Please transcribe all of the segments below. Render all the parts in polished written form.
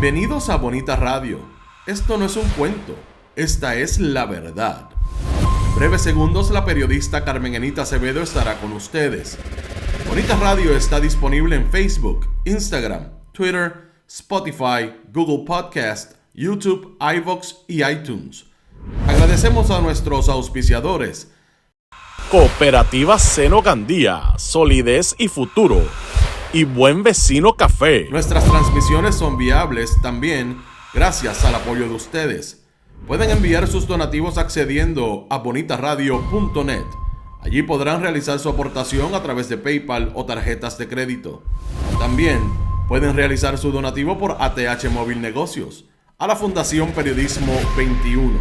Bienvenidos a Bonita Radio. Esto no es un cuento, esta es la verdad. En breves segundos, la periodista Carmen Enita Acevedo estará con ustedes. Bonita Radio está disponible en Facebook, Instagram, Twitter, Spotify, Google Podcast, YouTube, iVoox y iTunes. Agradecemos a nuestros auspiciadores. Cooperativa Seno Gandía, solidez y futuro. Y Buen Vecino Café. Nuestras transmisiones son viables también gracias al apoyo de ustedes. Pueden enviar sus donativos accediendo a bonitaradio.net. Allí podrán realizar su aportación a través de PayPal o tarjetas de crédito. También pueden realizar su donativo por ATH Móvil Negocios a la Fundación Periodismo 21.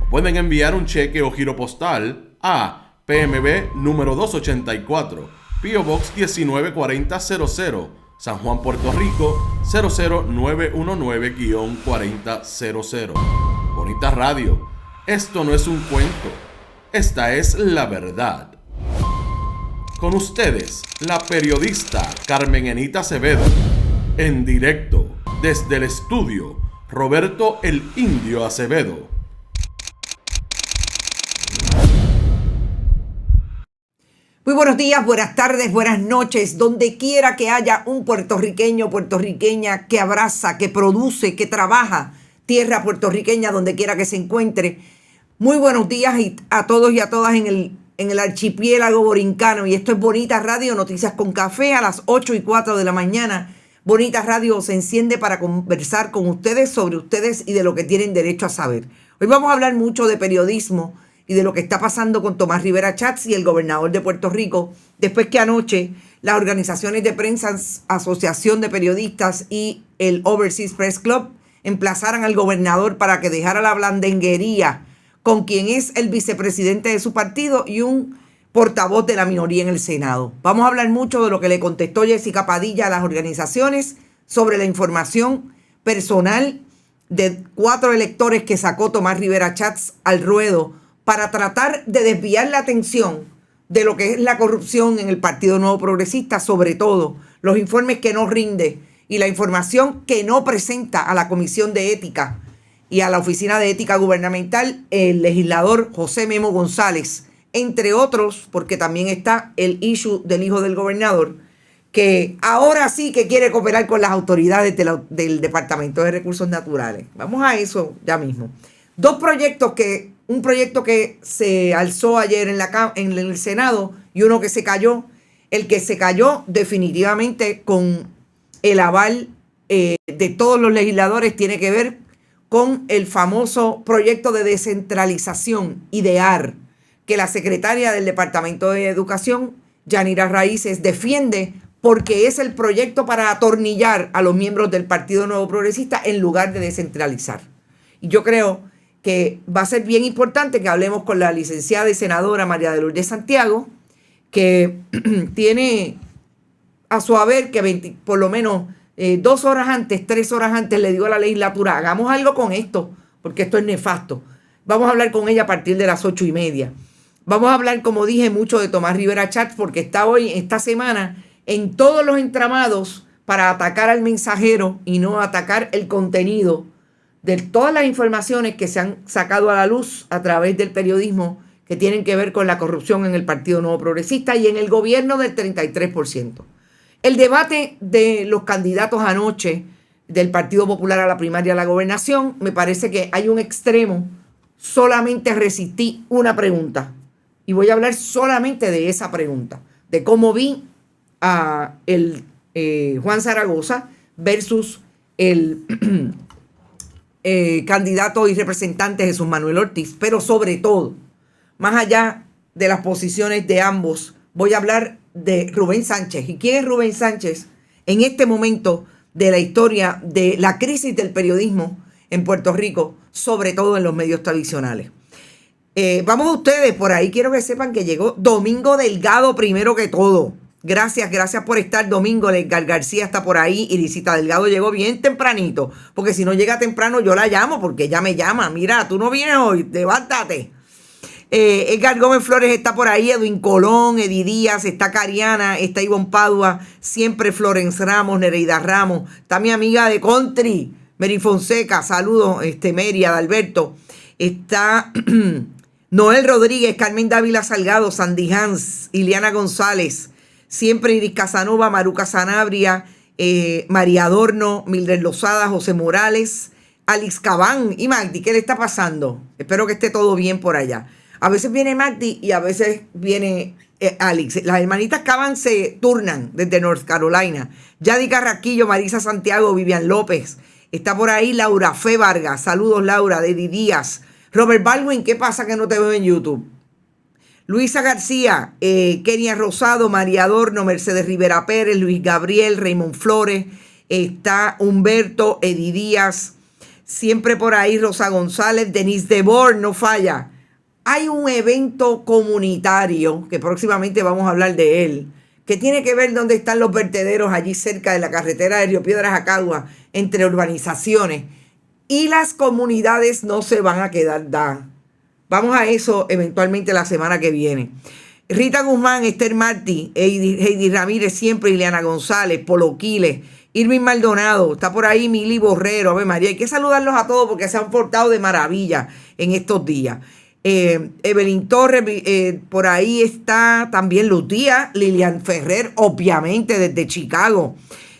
O pueden enviar un cheque o giro postal a PMB número 284. P.O. Box 194000, San Juan, Puerto Rico 00919-4000. Bonita Radio, esto no es un cuento, esta es la verdad. Con ustedes, la periodista Carmen Enita Acevedo, en directo desde el estudio Roberto el Indio Acevedo. Muy buenos días, buenas tardes, buenas noches, donde quiera que haya un puertorriqueño o puertorriqueña que abraza, que produce, que trabaja, tierra puertorriqueña, donde quiera que se encuentre. Muy buenos días a todos y a todas en el archipiélago borincano. Y esto es Bonita Radio, noticias con café a las 8:04 de la mañana. Bonita Radio se enciende para conversar con ustedes sobre ustedes y de lo que tienen derecho a saber. Hoy vamos a hablar mucho de periodismo y de lo que está pasando con Tomás Rivera Schatz y el gobernador de Puerto Rico, después que anoche las organizaciones de prensa, Asociación de Periodistas y el Overseas Press Club emplazaran al gobernador para que dejara la blandenguería con quien es el vicepresidente de su partido y un portavoz de la minoría en el Senado. Vamos a hablar mucho de lo que le contestó Jessica Padilla a las organizaciones sobre la información personal de 4 electores que sacó Tomás Rivera Schatz al ruedo para tratar de desviar la atención de lo que es la corrupción en el Partido Nuevo Progresista, sobre todo los informes que no rinde y la información que no presenta a la Comisión de Ética y a la Oficina de Ética Gubernamental el legislador José Memo González, entre otros, porque también está el issue del hijo del gobernador, que ahora sí que quiere cooperar con las autoridades del Departamento de Recursos Naturales. Vamos a eso ya mismo. Un proyecto que se alzó ayer en el Senado y uno que se cayó. El que se cayó definitivamente con el aval de todos los legisladores tiene que ver con el famoso proyecto de descentralización, IDEAR, que la secretaria del Departamento de Educación, Yanira Raíces, defiende porque es el proyecto para atornillar a los miembros del Partido Nuevo Progresista en lugar de descentralizar. Y yo creo que va a ser bien importante que hablemos con la licenciada y senadora María de Lourdes Santiago, que tiene a su haber que por lo menos 2 horas antes, 3 horas antes le digo a la legislatura, hagamos algo con esto, porque esto es nefasto. Vamos a hablar con ella a partir de las 8:30. Vamos a hablar, como dije, mucho de Tomás Rivera Schatz, porque está hoy, esta semana, en todos los entramados para atacar al mensajero y no atacar el contenido de todas las informaciones que se han sacado a la luz a través del periodismo que tienen que ver con la corrupción en el Partido Nuevo Progresista y en el gobierno del 33%. El debate de los candidatos anoche del Partido Popular a la primaria a la gobernación, me parece que hay un extremo. Solamente resistí una pregunta y voy a hablar solamente de esa pregunta, de cómo vi a el Juan Zaragoza versus el candidato y representante Jesús Manuel Ortiz, pero sobre todo, más allá de las posiciones de ambos, voy a hablar de Rubén Sánchez. ¿Y quién es Rubén Sánchez en este momento de la historia de la crisis del periodismo en Puerto Rico, sobre todo en los medios tradicionales? Vamos a ustedes, por ahí quiero que sepan que llegó Domingo Delgado primero que todo. Gracias por estar, Domingo. Edgar García está por ahí y Lisita Delgado llegó bien tempranito, porque si no llega temprano yo la llamo, porque ella me llama. Mira, tú no vienes hoy, levántate. Edgar Gómez Flores está por ahí, Edwin Colón, Eddie Díaz, está Cariana, está Ivonne Padua, siempre Florence Ramos, Nereida Ramos, está mi amiga de country, Mary Fonseca, saludos, Mary, Adalberto. Está Noel Rodríguez, Carmen Dávila Salgado, Sandy Hans, Iliana González, siempre Iris Casanova, Maruca Sanabria, María Adorno, Mildred Lozada, José Morales, Alex Cabán y Magdi. ¿Qué le está pasando? Espero que esté todo bien por allá. A veces viene Magdi y a veces viene Alex. Las hermanitas Cabán se turnan desde North Carolina. Yadi Carraquillo, Marisa Santiago, Vivian López. Está por ahí Laura Fe Vargas. Saludos, Laura. Dedi Díaz. Robert Baldwin, ¿qué pasa que no te veo en YouTube? Luisa García, Kenia Rosado, María Adorno, Mercedes Rivera Pérez, Luis Gabriel, Raymond Flores. Está Humberto, Edi Díaz. Siempre por ahí Rosa González, Denise Debord, no falla. Hay un evento comunitario, que próximamente vamos a hablar de él, que tiene que ver dónde están los vertederos allí cerca de la carretera de Río Piedras a Cagua, entre urbanizaciones. Y las comunidades no se van a quedar dadas. Vamos a eso eventualmente la semana que viene. Rita Guzmán, Esther Martí, Heidi Ramírez siempre, Ileana González, Polo Quiles, Irving Maldonado, está por ahí Mili Borrero, Ave María. Hay que saludarlos a todos porque se han portado de maravilla en estos días. Evelyn Torres, por ahí está también Lucía, Lilian Ferrer, obviamente desde Chicago.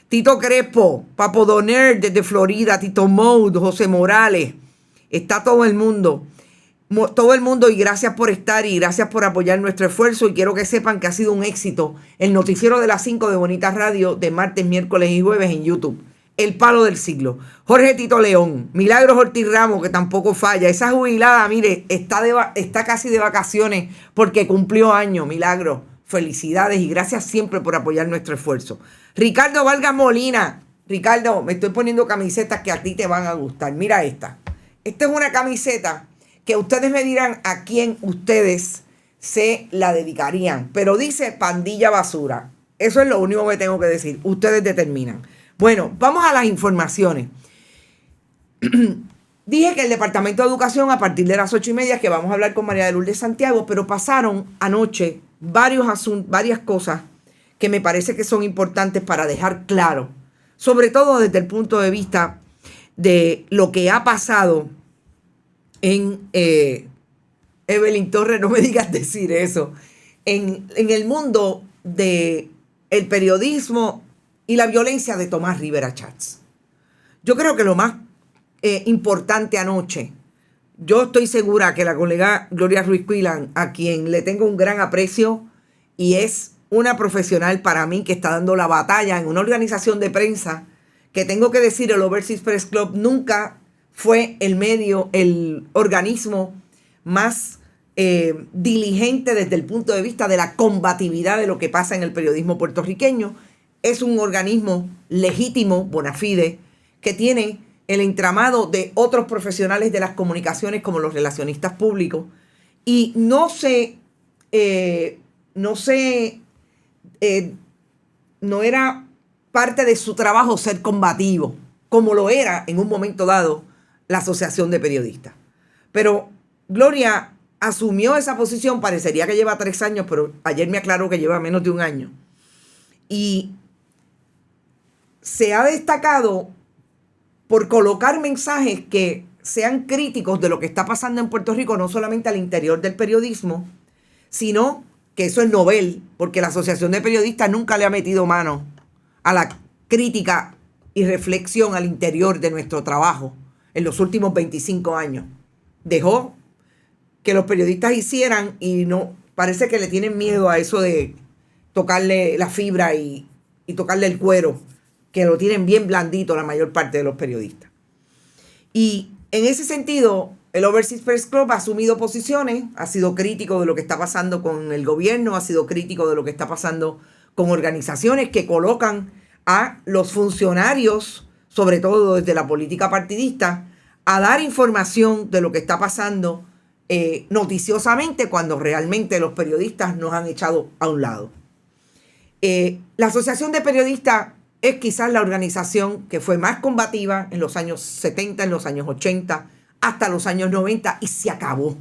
Tito Crespo, Papo Doner desde Florida, Tito Mode, José Morales. Está todo el mundo. Todo el mundo, y gracias por estar y gracias por apoyar nuestro esfuerzo, y quiero que sepan que ha sido un éxito el noticiero de las 5 de Bonita Radio de martes, miércoles y jueves en YouTube. El palo del siglo. Jorge Tito León, Milagros Ortiz Ramos, que tampoco falla. Esa jubilada, mire, está casi de vacaciones porque cumplió años. Milagros, felicidades y gracias siempre por apoyar nuestro esfuerzo. Ricardo Vargas Molina. Ricardo, me estoy poniendo camisetas que a ti te van a gustar. Mira esta. Esta es una camiseta que ustedes me dirán a quién ustedes se la dedicarían. Pero dice Pandilla Basura. Eso es lo único que tengo que decir. Ustedes determinan. Bueno, vamos a las informaciones. Dije que el Departamento de Educación, a partir de las 8:30, que vamos a hablar con María de Lourdes Santiago, pero pasaron anoche varias cosas que me parece que son importantes para dejar claro, sobre todo desde el punto de vista de lo que ha pasado en Evelyn Torres, no me digas decir eso, en el mundo del periodismo y la violencia de Tomás Rivera Chats. Yo creo que lo más importante anoche, yo estoy segura que la colega Gloria Ruiz Quilan, a quien le tengo un gran aprecio y es una profesional para mí que está dando la batalla en una organización de prensa que, tengo que decir, el Overseas Press Club nunca fue el organismo más diligente desde el punto de vista de la combatividad de lo que pasa en el periodismo puertorriqueño. Es un organismo legítimo, bona fide, que tiene el entramado de otros profesionales de las comunicaciones como los relacionistas públicos, y no era parte de su trabajo ser combativo, como lo era en un momento dado la Asociación de Periodistas. Pero Gloria asumió esa posición, parecería que lleva 3 años, pero ayer me aclaró que lleva menos de 1 año. Y se ha destacado por colocar mensajes que sean críticos de lo que está pasando en Puerto Rico, no solamente al interior del periodismo, sino que eso es novel, porque la Asociación de Periodistas nunca le ha metido mano a la crítica y reflexión al interior de nuestro trabajo en los últimos 25 años. Dejó que los periodistas hicieran, y no, parece que le tienen miedo a eso de tocarle la fibra y tocarle el cuero, que lo tienen bien blandito la mayor parte de los periodistas. Y en ese sentido, el Overseas Press Club ha asumido posiciones, ha sido crítico de lo que está pasando con el gobierno, ha sido crítico de lo que está pasando con organizaciones que colocan a los funcionarios, sobre todo desde la política partidista, a dar información de lo que está pasando noticiosamente, cuando realmente los periodistas nos han echado a un lado. La Asociación de Periodistas es quizás la organización que fue más combativa en los años 70, en los años 80, hasta los años 90, y se acabó.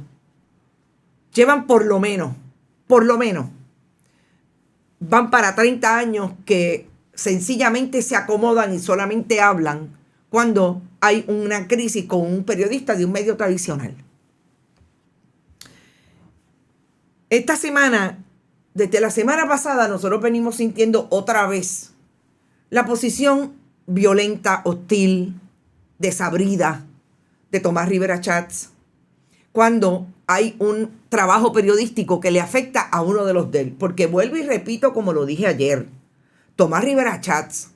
Llevan por lo menos, van para 30 años que sencillamente se acomodan y solamente hablan cuando hay una crisis con un periodista de un medio tradicional. Esta semana, desde la semana pasada, nosotros venimos sintiendo otra vez la posición violenta, hostil, desabrida de Tomás Rivera Chats cuando hay un trabajo periodístico que le afecta a uno de los de él. Porque vuelvo y repito, como lo dije ayer, Tomás Rivera Chats,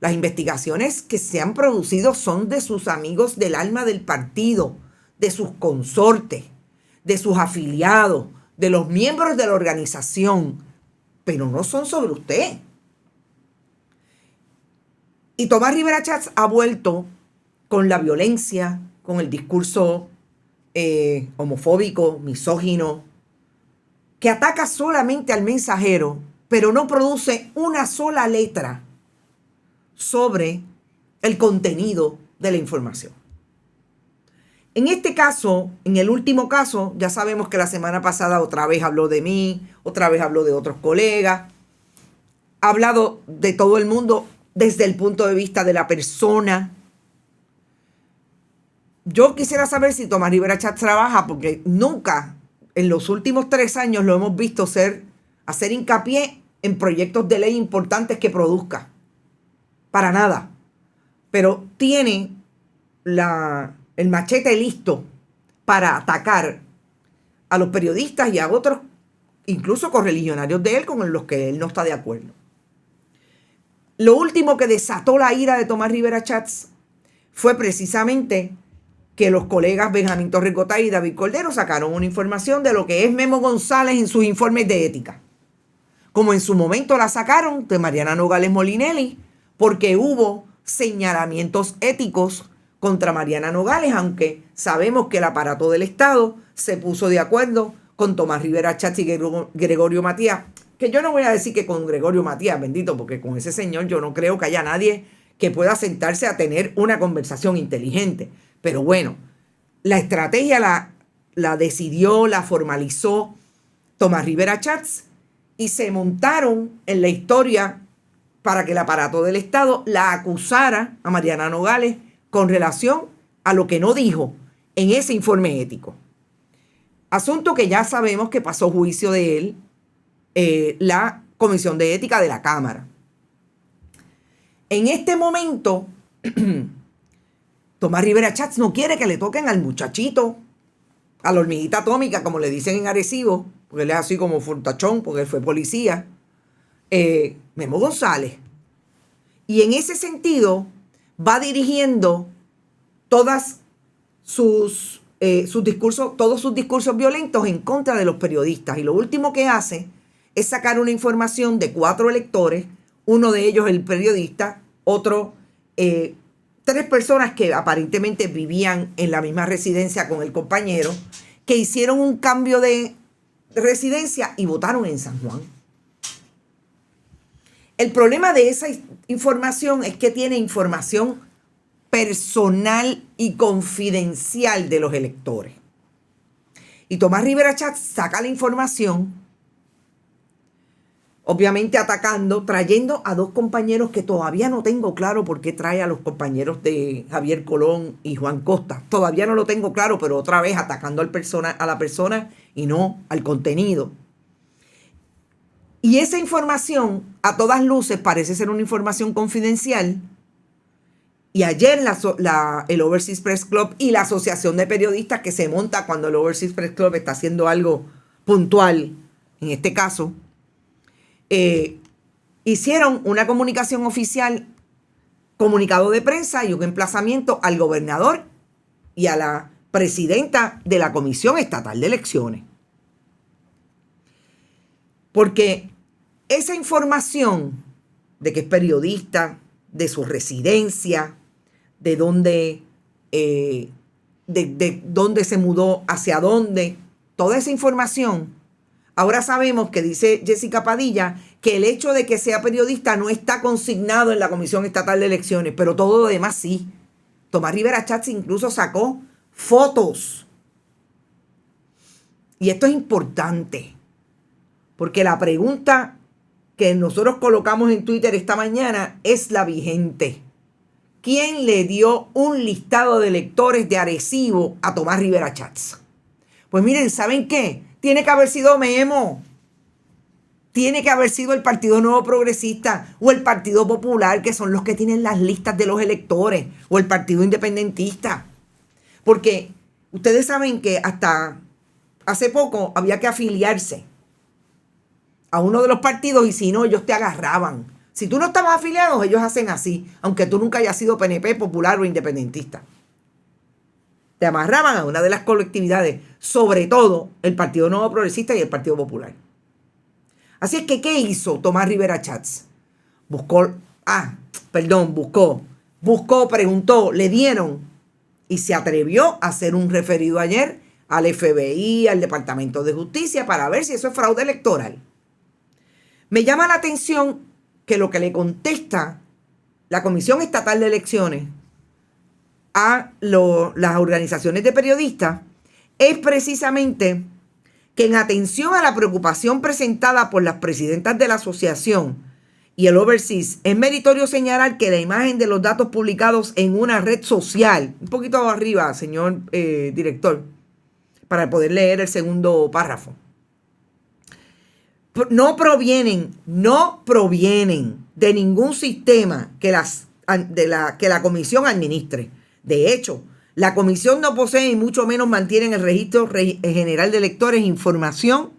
las investigaciones que se han producido son de sus amigos del alma del partido, de sus consortes, de sus afiliados, de los miembros de la organización, pero no son sobre usted. Y Tomás Rivera Chats ha vuelto con la violencia, con el discurso homofóbico, misógino, que ataca solamente al mensajero, pero no produce una sola letra sobre el contenido de la información. En este caso, en el último caso, ya sabemos que la semana pasada otra vez habló de mí, otra vez habló de otros colegas, ha hablado de todo el mundo desde el punto de vista de la persona. Yo quisiera saber si Tomás Rivera Chats trabaja, porque nunca en los últimos 3 años lo hemos visto hacer hincapié en proyectos de ley importantes que produzca. Para nada. Pero tiene el machete listo para atacar a los periodistas y a otros, incluso correligionarios de él, con los que él no está de acuerdo. Lo último que desató la ira de Tomás Rivera Chats fue precisamente que los colegas Benjamín Torrecotay y David Cordero sacaron una información de lo que es Memo González en sus informes de ética. Como en su momento la sacaron de Mariana Nogales Molinelli, porque hubo señalamientos éticos contra Mariana Nogales, aunque sabemos que el aparato del Estado se puso de acuerdo con Tomás Rivera Chats y Gregorio Matías, que yo no voy a decir que con Gregorio Matías, bendito, porque con ese señor yo no creo que haya nadie que pueda sentarse a tener una conversación inteligente. Pero bueno, la estrategia la decidió, la formalizó Tomás Rivera Chats y se montaron en la historia para que el aparato del Estado la acusara a Mariana Nogales con relación a lo que no dijo en ese informe ético. Asunto que ya sabemos que pasó juicio de él la Comisión de Ética de la Cámara. En este momento, Tomás Rivera Chats no quiere que le toquen al muchachito, a la hormiguita atómica, como le dicen en Arecibo, porque él es así como fortachón, porque él fue policía, Memo González. Y en ese sentido va dirigiendo todos sus discursos violentos en contra de los periodistas. Y lo último que hace es sacar una información de 4 electores, uno de ellos el periodista, otro 3 personas que aparentemente vivían en la misma residencia con el compañero, que hicieron un cambio de residencia y votaron en San Juan. El problema de esa información es que tiene información personal y confidencial de los electores. Y Tomás Rivera Chats saca la información, obviamente atacando, trayendo a 2 compañeros que todavía no tengo claro por qué trae a los compañeros de Javier Colón y Juan Costa. Todavía no lo tengo claro, pero otra vez atacando a la persona y no al contenido. Y esa información, a todas luces, parece ser una información confidencial. Y ayer el Overseas Press Club y la Asociación de Periodistas que se monta cuando el Overseas Press Club está haciendo algo puntual, en este caso, hicieron una comunicación oficial, comunicado de prensa y un emplazamiento al gobernador y a la presidenta de la Comisión Estatal de Elecciones. Porque esa información de que es periodista, de su residencia, de dónde se mudó, hacia dónde, toda esa información. Ahora sabemos que dice Jessica Padilla que el hecho de que sea periodista no está consignado en la Comisión Estatal de Elecciones, pero todo lo demás sí. Tomás Rivera Chats incluso sacó fotos. Y esto es importante, porque la pregunta que nosotros colocamos en Twitter esta mañana es la vigente. ¿quién le dio un listado de electores de Arecibo a Tomás Rivera Chats? Pues miren, ¿saben qué? Tiene que haber sido Memo. Tiene que haber sido el Partido Nuevo Progresista o el Partido Popular, que son los que tienen las listas de los electores, o el Partido Independentista. Porque ustedes saben que hasta hace poco había que afiliarse a uno de los partidos y si no, ellos te agarraban. Si tú no estabas afiliado, ellos hacen así, aunque tú nunca hayas sido PNP, popular o independentista. Te amarraban a una de las colectividades, sobre todo el Partido Nuevo Progresista y el Partido Popular. Así es que, ¿qué hizo Tomás Rivera Chats? Buscó, preguntó, le dieron y se atrevió a hacer un referido ayer al FBI, al Departamento de Justicia, para ver si eso es fraude electoral. Me llama la atención que lo que le contesta la Comisión Estatal de Elecciones a las organizaciones de periodistas es precisamente que en atención a la preocupación presentada por las presidentas de la asociación y el Overseas, es meritorio señalar que la imagen de los datos publicados en una red social, un poquito arriba, señor director, para poder leer el segundo párrafo, no provienen de ningún sistema que la comisión administre. De hecho, la comisión no posee y mucho menos mantiene en el registro general de electores información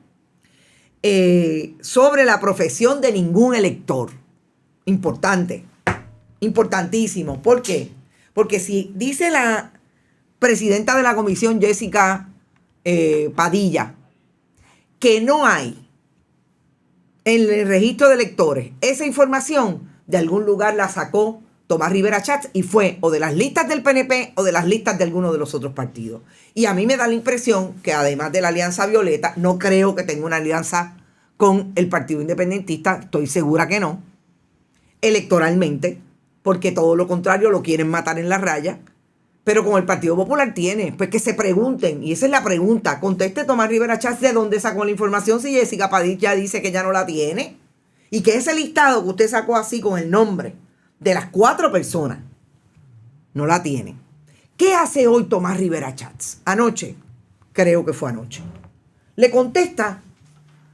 sobre la profesión de ningún elector. Importante, importantísimo. ¿Por qué? Porque si dice la presidenta de la comisión, Jessica Padilla, que no hay en el registro de electores esa información, de algún lugar la sacó Tomás Rivera Chats y fue o de las listas del PNP o de las listas de alguno de los otros partidos. Y a mí me da la impresión que además de la Alianza Violeta, no creo que tenga una alianza con el Partido Independentista, estoy segura que no, electoralmente, porque todo lo contrario lo quieren matar en la raya, pero con el Partido Popular tiene, pues que se pregunten, y esa es la pregunta, conteste Tomás Rivera Chats de dónde sacó la información si Jessica Padilla dice que ya no la tiene, y que ese listado que usted sacó así con el nombre de las 4 personas, no la tienen. ¿Qué hace hoy Tomás Rivera Chats? Anoche, creo que fue anoche, le contesta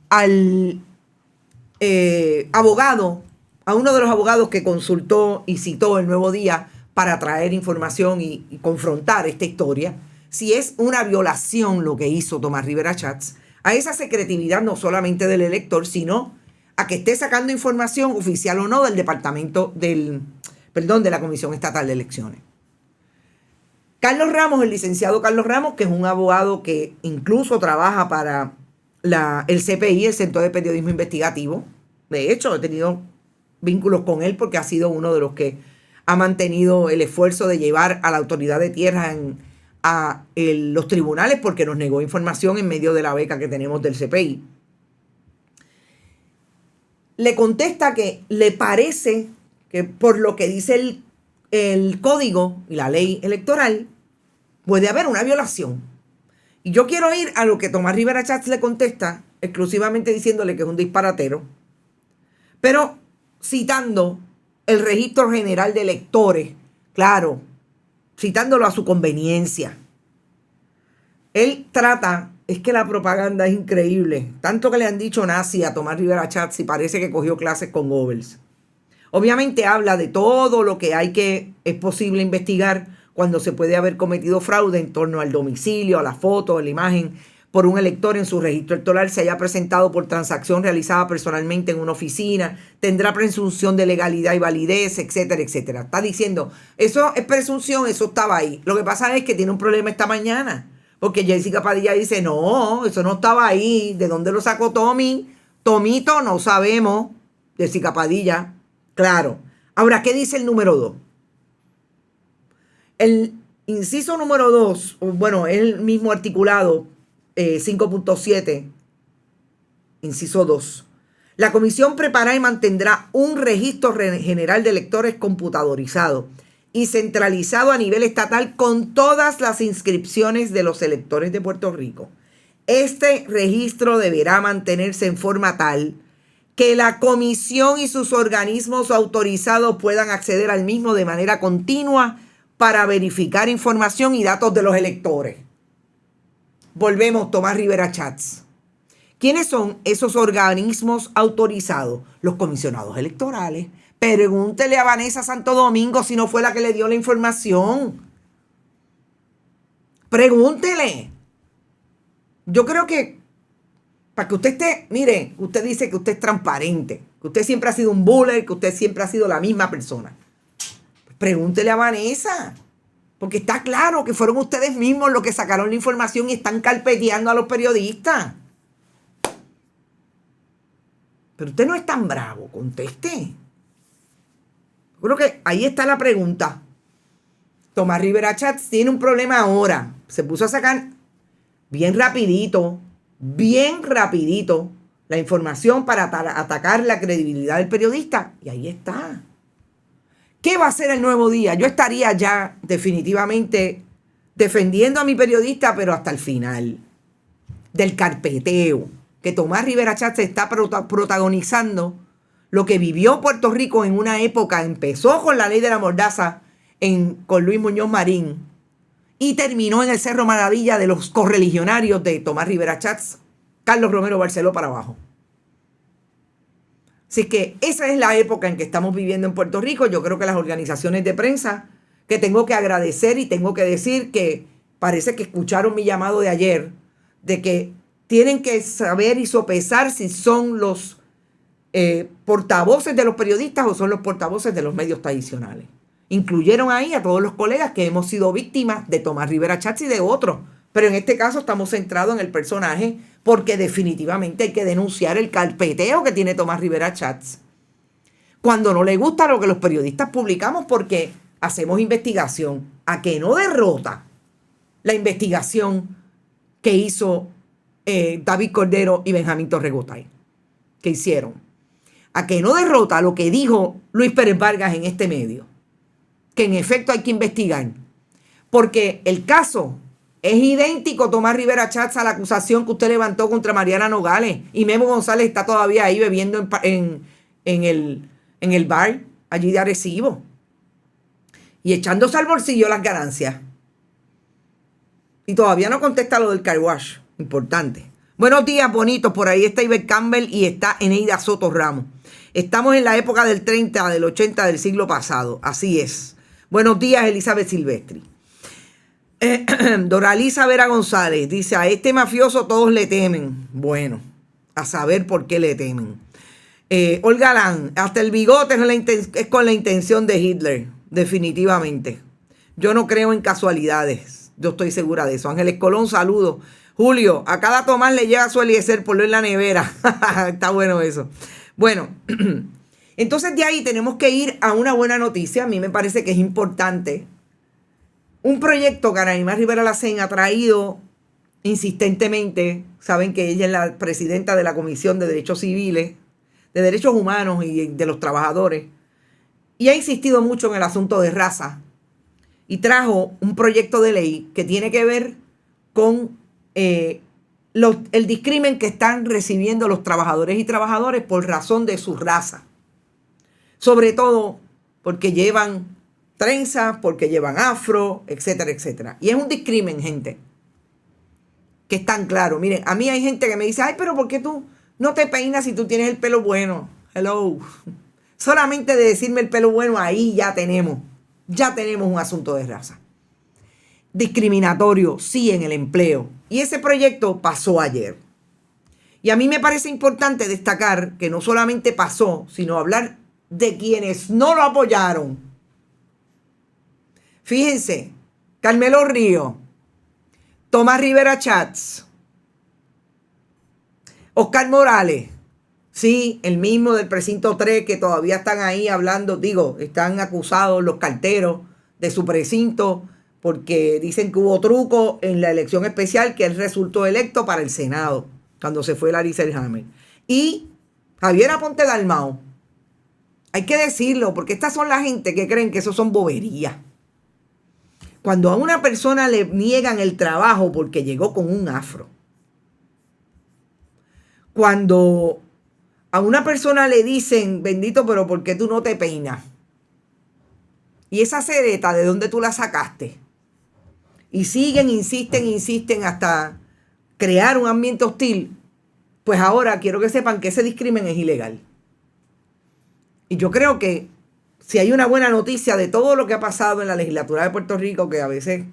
al abogado, a uno de los abogados que consultó y citó el Nuevo Día para traer información y confrontar esta historia, si es una violación lo que hizo Tomás Rivera Chats a esa secretividad no solamente del elector, sino a que esté sacando información oficial o no del departamento de la Comisión Estatal de Elecciones. Carlos Ramos, el licenciado Carlos Ramos, que es un abogado que incluso trabaja para el CPI, el Centro de Periodismo Investigativo. De hecho, he tenido vínculos con él porque ha sido uno de los que ha mantenido el esfuerzo de llevar a la autoridad de tierra a los tribunales porque nos negó información en medio de la beca que tenemos del CPI. Le contesta que le parece que por lo que dice el código y la ley electoral puede haber una violación. Y yo quiero ir a lo que Tomás Rivera Chats le contesta, exclusivamente diciéndole que es un disparatero, pero citando el registro general de electores, claro, citándolo a su conveniencia. Él trata, es que la propaganda es increíble, tanto que le han dicho nazi a Tomás Rivera Chats y parece que cogió clases con Goebbels. Obviamente habla de todo lo que es posible investigar cuando se puede haber cometido fraude en torno al domicilio, a la foto, a la imagen por un elector en su registro electoral se haya presentado por transacción realizada personalmente en una oficina, tendrá presunción de legalidad y validez, etcétera, etcétera. Está diciendo, eso es presunción, eso estaba ahí. Lo que pasa es que tiene un problema esta mañana, porque Jessica Padilla dice, no, eso no estaba ahí. ¿De dónde lo sacó Tommy? Tomito, no sabemos. Jessica Padilla, claro. Ahora, ¿qué dice el número 2? El inciso número 2, bueno, es el mismo articulado, 5.7, inciso 2. La comisión preparará y mantendrá un registro general de electores computadorizado y centralizado a nivel estatal con todas las inscripciones de los electores de Puerto Rico. Este registro deberá mantenerse en forma tal que la comisión y sus organismos autorizados puedan acceder al mismo de manera continua para verificar información y datos de los electores. Volvemos, Tomás Rivera Chats. ¿Quiénes son esos organismos autorizados? Los comisionados electorales. Pregúntele a Vanessa Santo Domingo si no fue la que le dio la información. Pregúntele. Yo creo que para que usted esté, mire, usted dice que usted es transparente, que usted siempre ha sido un buller, que usted siempre ha sido la misma persona. Pregúntele a Vanessa, porque está claro que fueron ustedes mismos los que sacaron la información y están carpeteando a los periodistas. Pero usted no es tan bravo, conteste. Creo que ahí está la pregunta. Tomás Rivera Chats tiene un problema ahora. Se puso a sacar bien rapidito la información para atacar la credibilidad del periodista. Y ahí está. ¿Qué va a ser el Nuevo Día? Yo estaría ya definitivamente defendiendo a mi periodista, pero hasta el final. Del carpeteo. Que Tomás Rivera Chats está protagonizando lo que vivió Puerto Rico en una época. Empezó con la ley de la mordaza con Luis Muñoz Marín y terminó en el Cerro Maravilla de los correligionarios de Tomás Rivera Chats, Carlos Romero Barceló para abajo. Así que esa es la época en que estamos viviendo en Puerto Rico. Yo creo que las organizaciones de prensa, que tengo que agradecer y tengo que decir que parece que escucharon mi llamado de ayer, de que tienen que saber y sopesar si son los portavoces de los periodistas o son los portavoces de los medios tradicionales. Incluyeron ahí a todos los colegas que hemos sido víctimas de Tomás Rivera Chats y de otros. Pero en este caso estamos centrados en el personaje porque definitivamente hay que denunciar el carpeteo que tiene Tomás Rivera Chats. Cuando no le gusta lo que los periodistas publicamos porque hacemos investigación, a que no derrota la investigación que hizo David Cordero y Benjamín Torregotay, que hicieron. A que no derrota lo que dijo Luis Pérez Vargas en este medio, que en efecto hay que investigar, porque el caso es idéntico, Tomás Rivera Chats, a la acusación que usted levantó contra Mariana Nogales, y Memo González está todavía ahí bebiendo en el bar allí de Arecibo y echándose al bolsillo las ganancias, y todavía no contesta lo del car wash. Importante. Buenos días, bonitos. Por ahí está Iber Campbell y está Eneida Soto Ramos. Estamos en la época del 30, del 80 del siglo pasado. Así es. Buenos días, Elizabeth Silvestri. Doralisa Vera González dice: a este mafioso todos le temen. Bueno, a saber por qué le temen. Olga Lan, hasta el bigote es con la intención de Hitler. Definitivamente. Yo no creo en casualidades. Yo estoy segura de eso. Ángeles Colón, saludos. Julio, a cada Tomás le llega su Eliezer, ponlo en la nevera. Está bueno eso. Bueno, entonces de ahí tenemos que ir a una buena noticia. A mí me parece que es importante. Un proyecto que Anaíma Rivera Lacén ha traído insistentemente. Saben que ella es la presidenta de la Comisión de Derechos Civiles, de Derechos Humanos y de los Trabajadores. Y ha insistido mucho en el asunto de raza. Y trajo un proyecto de ley que tiene que ver con el discrimen que están recibiendo los trabajadores y trabajadoras por razón de su raza. Sobre todo porque llevan trenzas, porque llevan afro, etcétera, etcétera. Y es un discrimen, gente, que es tan claro. Miren, a mí hay gente que me dice: ay, pero ¿por qué tú no te peinas si tú tienes el pelo bueno? Hello. Solamente de decirme el pelo bueno, ahí ya tenemos un asunto de raza. Discriminatorio, sí, en el empleo. Y ese proyecto pasó ayer. Y a mí me parece importante destacar que no solamente pasó, sino hablar de quienes no lo apoyaron. Fíjense, Carmelo Río, Tomás Rivera Chats, Oscar Morales, sí, el mismo del precinto 3 que todavía están ahí hablando, están acusados los carteros de su precinto porque dicen que hubo truco en la elección especial, que él resultó electo para el Senado cuando se fue Larry Selhammer. Y Javier Aponte Dalmau, hay que decirlo, porque estas son la gente que creen que eso son boberías. Cuando a una persona le niegan el trabajo porque llegó con un afro, cuando a una persona le dicen, bendito, pero ¿por qué tú no te peinas? Y esa cereta, ¿de dónde tú la sacaste? Y siguen, insisten hasta crear un ambiente hostil. Pues ahora quiero que sepan que ese discrimen es ilegal. Y yo creo que si hay una buena noticia de todo lo que ha pasado en la legislatura de Puerto Rico, que a veces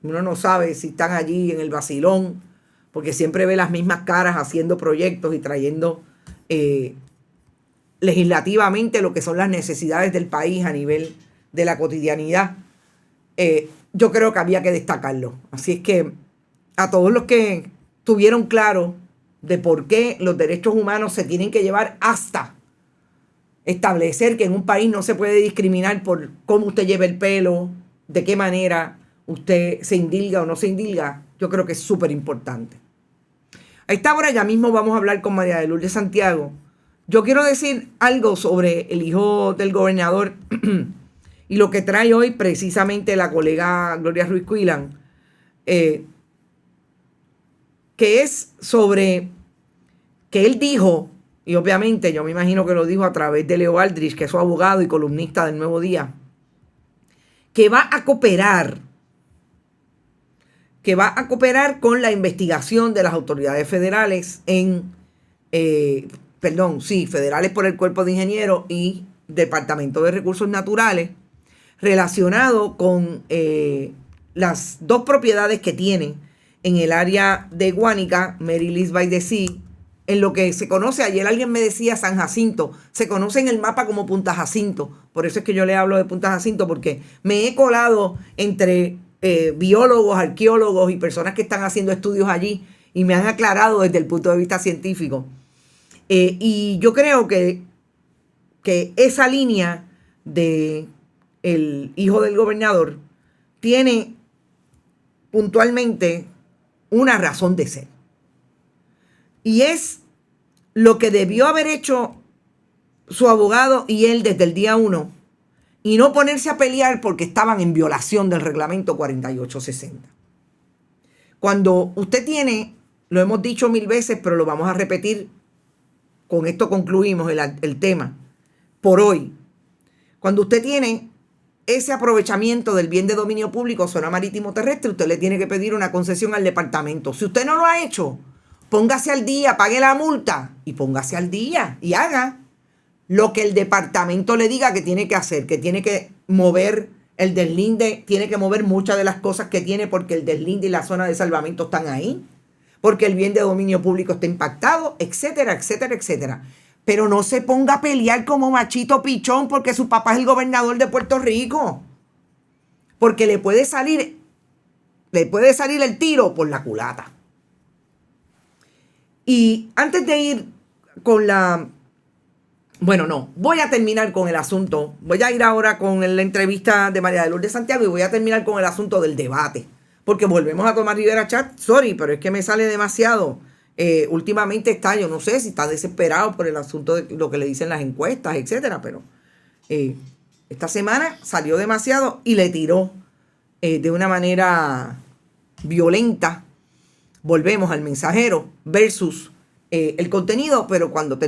uno no sabe si están allí en el vacilón, porque siempre ve las mismas caras haciendo proyectos y trayendo legislativamente lo que son las necesidades del país a nivel de la cotidianidad. Yo creo que había que destacarlo. Así es que a todos los que tuvieron claro de por qué los derechos humanos se tienen que llevar hasta establecer que en un país no se puede discriminar por cómo usted lleva el pelo, de qué manera usted se indilga o no se indilga, yo creo que es súper importante. A esta hora ya mismo vamos a hablar con María de Lourdes Santiago. Yo quiero decir algo sobre el hijo del gobernador y lo que trae hoy precisamente la colega Gloria Ruiz Quilan, que es sobre que él dijo, y obviamente yo me imagino que lo dijo a través de Leo Aldrich, que es su abogado y columnista del Nuevo Día, que va a cooperar con la investigación de las autoridades federales federales por el Cuerpo de Ingenieros y Departamento de Recursos Naturales, relacionado con las dos propiedades que tienen en el área de Guánica, Merilis by the Sea, en lo que se conoce, ayer alguien me decía San Jacinto, se conoce en el mapa como Punta Jacinto, por eso es que yo le hablo de Punta Jacinto, porque me he colado entre biólogos, arqueólogos y personas que están haciendo estudios allí y me han aclarado desde el punto de vista científico. Y yo creo que esa línea de el hijo del gobernador tiene puntualmente una razón de ser. Y es lo que debió haber hecho su abogado y él desde el día 1 y no ponerse a pelear porque estaban en violación del reglamento 4860. Cuando usted tiene, lo hemos dicho 1000 veces, pero lo vamos a repetir, con esto concluimos el tema por hoy. Cuando usted tiene ese aprovechamiento del bien de dominio público, zona marítimo terrestre, usted le tiene que pedir una concesión al departamento. Si usted no lo ha hecho, póngase al día, pague la multa y póngase al día y haga lo que el departamento le diga que tiene que hacer, que tiene que mover el deslinde, tiene que mover muchas de las cosas que tiene porque el deslinde y la zona de salvamento están ahí, porque el bien de dominio público está impactado, etcétera, etcétera, etcétera. Pero no se ponga a pelear como machito pichón porque su papá es el gobernador de Puerto Rico. Porque le puede salir el tiro por la culata. Y antes de ir con voy a terminar con el asunto. Voy a ir ahora con la entrevista de María de Lourdes Santiago y voy a terminar con el asunto del debate. Porque volvemos a Tomás Rivera Chatz. Sorry, pero es que me sale demasiado. Últimamente está, yo no sé si está desesperado por el asunto de lo que le dicen las encuestas, etcétera, pero esta semana salió demasiado y le tiró de una manera violenta. Volvemos al mensajero versus el contenido, pero cuando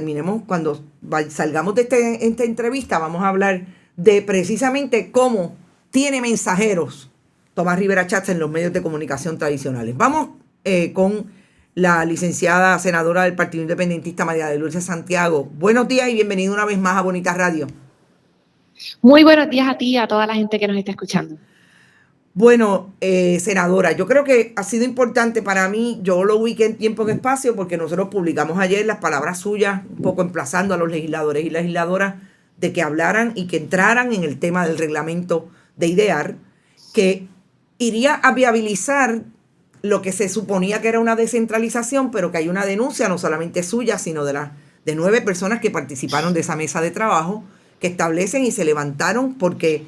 salgamos de esta entrevista vamos a hablar de precisamente cómo tiene mensajeros Tomás Rivera Chatz en los medios de comunicación tradicionales. Vamos con la licenciada senadora del Partido Independentista María de Lourdes Santiago. Buenos días y bienvenido una vez más a Bonita Radio. Muy buenos días a ti y a toda la gente que nos está escuchando. Bueno, senadora, yo creo que ha sido importante para mí, yo lo ubiqué en tiempo y espacio porque nosotros publicamos ayer las palabras suyas, un poco emplazando a los legisladores y legisladoras de que hablaran y que entraran en el tema del reglamento de IDEAR, que iría a viabilizar lo que se suponía que era una descentralización, pero que hay una denuncia no solamente suya, sino de 9 personas que participaron de esa mesa de trabajo, que establecen y se levantaron porque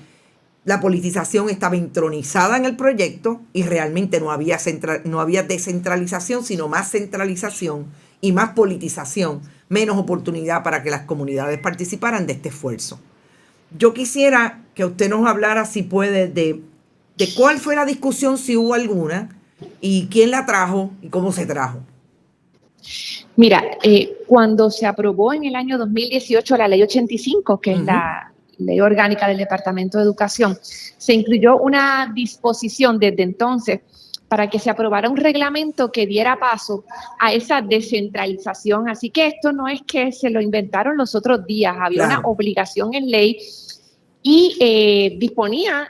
la politización estaba entronizada en el proyecto y realmente no había descentralización, sino más centralización y más politización, menos oportunidad para que las comunidades participaran de este esfuerzo. Yo quisiera que usted nos hablara, si puede, de cuál fue la discusión, si hubo alguna, y quién la trajo y cómo se trajo. Mira, cuando se aprobó en el año 2018 la Ley 85, que es la Ley Orgánica del Departamento de Educación, se incluyó una disposición desde entonces para que se aprobara un reglamento que diera paso a esa descentralización. Así que esto no es que se lo inventaron los otros días, había una obligación en ley y disponía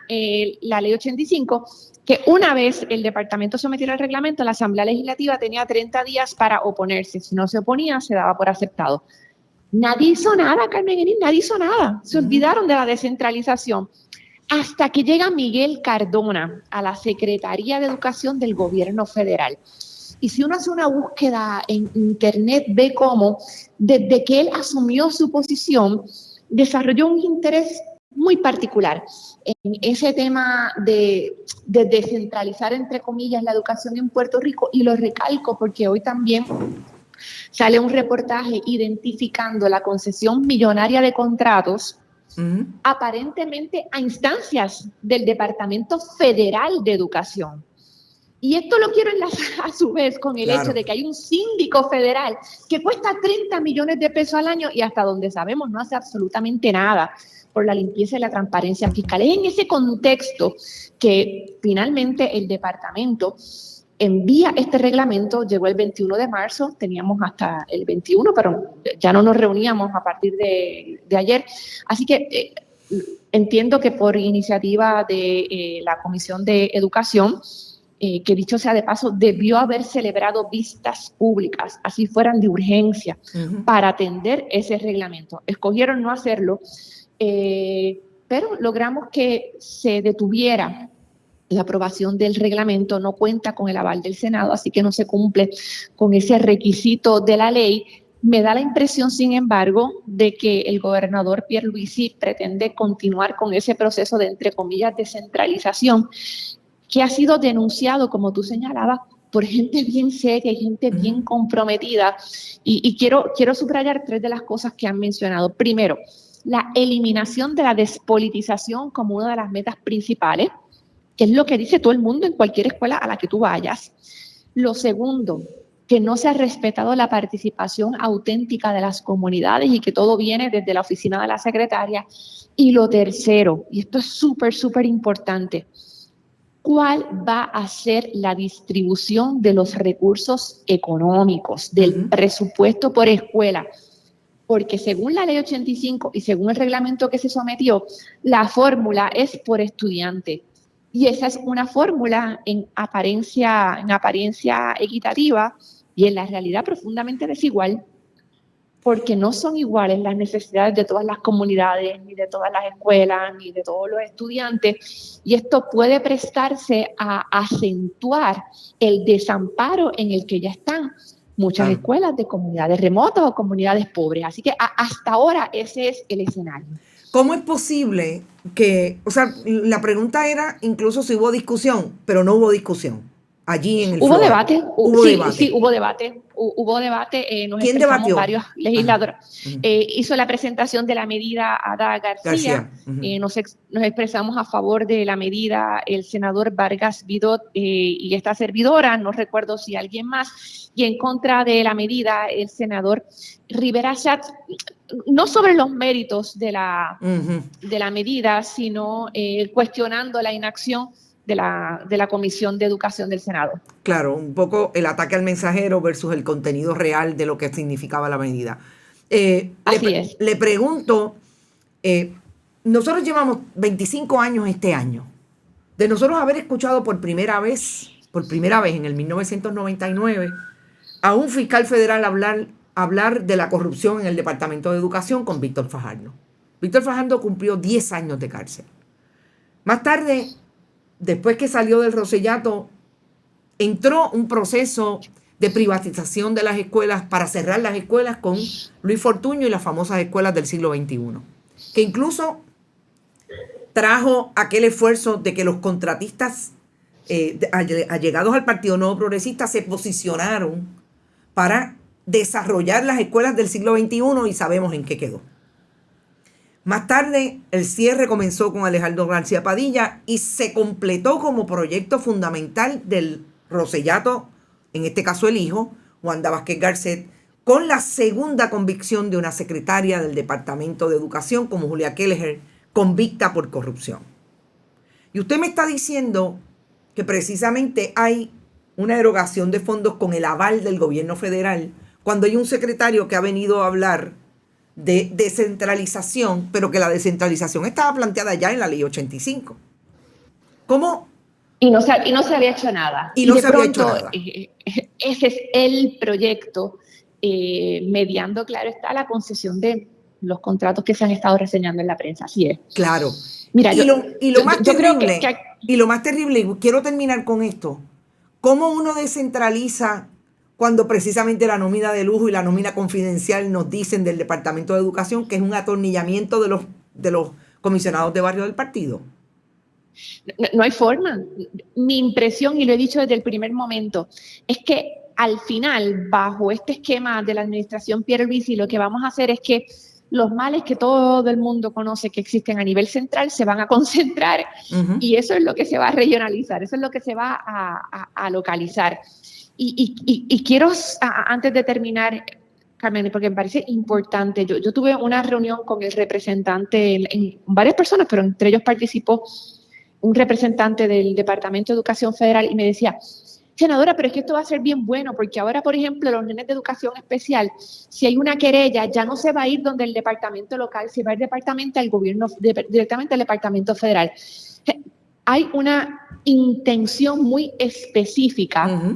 la Ley 85 que una vez el departamento sometiera el reglamento, la Asamblea Legislativa tenía 30 días para oponerse. Si no se oponía, se daba por aceptado. Nadie hizo nada, Carmen Enríquez, nadie hizo nada. Se olvidaron de la descentralización. Hasta que llega Miguel Cardona a la Secretaría de Educación del Gobierno Federal. Y si uno hace una búsqueda en Internet, ve cómo desde que él asumió su posición, desarrolló un interés muy particular en ese tema de descentralizar, entre comillas, la educación en Puerto Rico. Y lo recalco porque hoy también sale un reportaje identificando la concesión millonaria de contratos aparentemente a instancias del Departamento Federal de Educación. Y esto lo quiero enlazar a su vez con el hecho de que hay un síndico federal que cuesta 30 millones de pesos al año y hasta donde sabemos no hace absolutamente nada por la limpieza y la transparencia fiscal. Es en ese contexto que finalmente el departamento envía este reglamento. Llegó el 21 de marzo, teníamos hasta el 21, pero ya no nos reuníamos a partir de ayer. Así que entiendo que por iniciativa de la Comisión de Educación, que dicho sea de paso, debió haber celebrado vistas públicas, así fueran de urgencia, para atender ese reglamento. Escogieron no hacerlo, pero logramos que se detuviera la aprobación del reglamento. No cuenta con el aval del Senado, así que no se cumple con ese requisito de la ley. Me da la impresión, sin embargo, de que el gobernador Pierluisi pretende continuar con ese proceso de, entre comillas, descentralización, que ha sido denunciado, como tú señalabas, por gente bien seria y gente bien comprometida. Y quiero subrayar 3 de las cosas que han mencionado. Primero, la eliminación de la despolitización como una de las metas principales, que es lo que dice todo el mundo en cualquier escuela a la que tú vayas. Lo segundo, que no se ha respetado la participación auténtica de las comunidades y que todo viene desde la oficina de la secretaria. Y lo tercero, y esto es súper, súper importante, ¿cuál va a ser la distribución de los recursos económicos, del presupuesto por escuela? Porque según la Ley 85 y según el reglamento que se sometió, la fórmula es por estudiante. Y esa es una fórmula en apariencia equitativa y en la realidad profundamente desigual, porque no son iguales las necesidades de todas las comunidades, ni de todas las escuelas, ni de todos los estudiantes, y esto puede prestarse a acentuar el desamparo en el que ya están muchas escuelas de comunidades remotas o comunidades pobres. Así que hasta ahora ese es el escenario. ¿Cómo es posible que, o sea, la pregunta era incluso si hubo discusión, pero no hubo discusión allí en el Hubo foro? debate. Sí, hubo debate. Nos ¿Quién expresamos debatió? varios legisladores. Hizo la presentación de la medida Ada García. Nos expresamos a favor de la medida el senador Vargas Vidot y esta servidora, no recuerdo si alguien más, y en contra de la medida el senador Rivera Schatz, no sobre los méritos de la medida, sino cuestionando la inacción de la Comisión de Educación del Senado. Claro, un poco el ataque al mensajero versus el contenido real de lo que significaba la medida. Así es. Le pregunto, nosotros llevamos 25 años este año, de nosotros haber escuchado por primera vez en el 1999, a un fiscal federal hablar de la corrupción en el Departamento de Educación con Víctor Fajardo. Víctor Fajardo cumplió 10 años de cárcel. Más tarde, después que salió del Rosellato, entró un proceso de privatización de las escuelas para cerrar las escuelas con Luis Fortuño y las famosas escuelas del siglo XXI, que incluso trajo aquel esfuerzo de que los contratistas allegados al Partido Nuevo Progresista se posicionaron para desarrollar las escuelas del siglo XXI y sabemos en qué quedó. Más tarde, el cierre comenzó con Alejandro García Padilla y se completó como proyecto fundamental del Rosellato, en este caso el hijo, Wanda Vázquez Garcet, con la segunda convicción de una secretaria del Departamento de Educación como Julia Kelleher, convicta por corrupción. Y usted me está diciendo que precisamente hay una erogación de fondos con el aval del gobierno federal, cuando hay un secretario que ha venido a hablar de descentralización, pero que la descentralización estaba planteada ya en la Ley 85. ¿Cómo? Y no se había hecho nada. Y no de se había pronto, hecho nada. Ese es el proyecto, mediando, claro está, la concesión de los contratos que se han estado reseñando en la prensa. Así es. Claro. Mira, y lo más terrible, creo y lo más terrible, y quiero terminar con esto, ¿cómo uno descentraliza cuando precisamente la nómina de lujo y la nómina confidencial nos dicen del Departamento de Educación que es un atornillamiento de los comisionados de barrio del partido? No hay forma. Mi impresión, y lo he dicho desde el primer momento, es que al final, bajo este esquema de la administración Pierluisi, lo que vamos a hacer es que los males que todo el mundo conoce que existen a nivel central se van a concentrar, y eso es lo que se va a regionalizar, eso es lo que se va a localizar. Y quiero, antes de terminar, Carmen, porque me parece importante, yo tuve una reunión con el representante, en varias personas, pero entre ellos participó un representante del Departamento de Educación Federal, y me decía: senadora, pero es que esto va a ser bien bueno, porque ahora, por ejemplo, los nenes de educación especial, si hay una querella, ya no se va a ir donde el departamento local, se va a ir directamente al gobierno, directamente al Departamento Federal. Hay una intención muy específica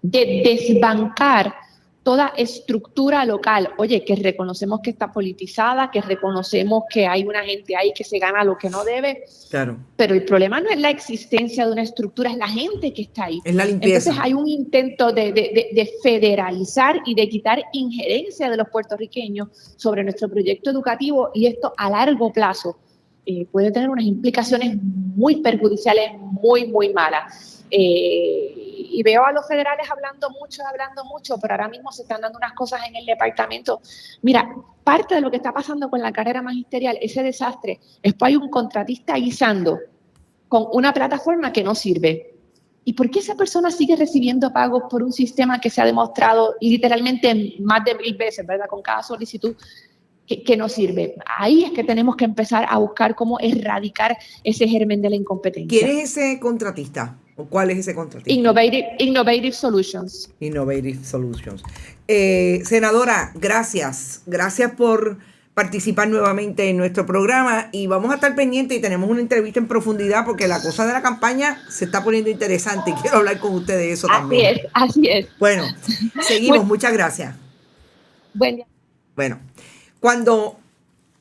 de desbancar toda estructura local. Oye, que reconocemos que está politizada, que reconocemos que hay una gente ahí que se gana lo que no debe. Claro. Pero el problema no es la existencia de una estructura, es la gente que está ahí. Es la limpieza. Entonces hay un intento de federalizar y de quitar injerencia de los puertorriqueños sobre nuestro proyecto educativo, y esto a largo plazo puede tener unas implicaciones muy perjudiciales, muy, muy malas. Y veo a los federales hablando mucho, pero ahora mismo se están dando unas cosas en el departamento. Mira, parte de lo que está pasando con la carrera magisterial, ese desastre, es que hay un contratista guisando con una plataforma que no sirve. ¿Y por qué esa persona sigue recibiendo pagos por un sistema que se ha demostrado literalmente más de 1000 veces, ¿verdad?, con cada solicitud, que no sirve? Ahí es que tenemos que empezar a buscar cómo erradicar ese germen de la incompetencia. ¿Quién es ese contratista? ¿O cuál es ese contratista? Innovative Solutions. Innovative Solutions. Senadora, gracias. Gracias por participar nuevamente en nuestro programa, y vamos a estar pendientes y tenemos una entrevista en profundidad porque la cosa de la campaña se está poniendo interesante y quiero hablar con usted de eso también. Así es. Bueno, seguimos. Muchas gracias. Buen día. Bueno, cuando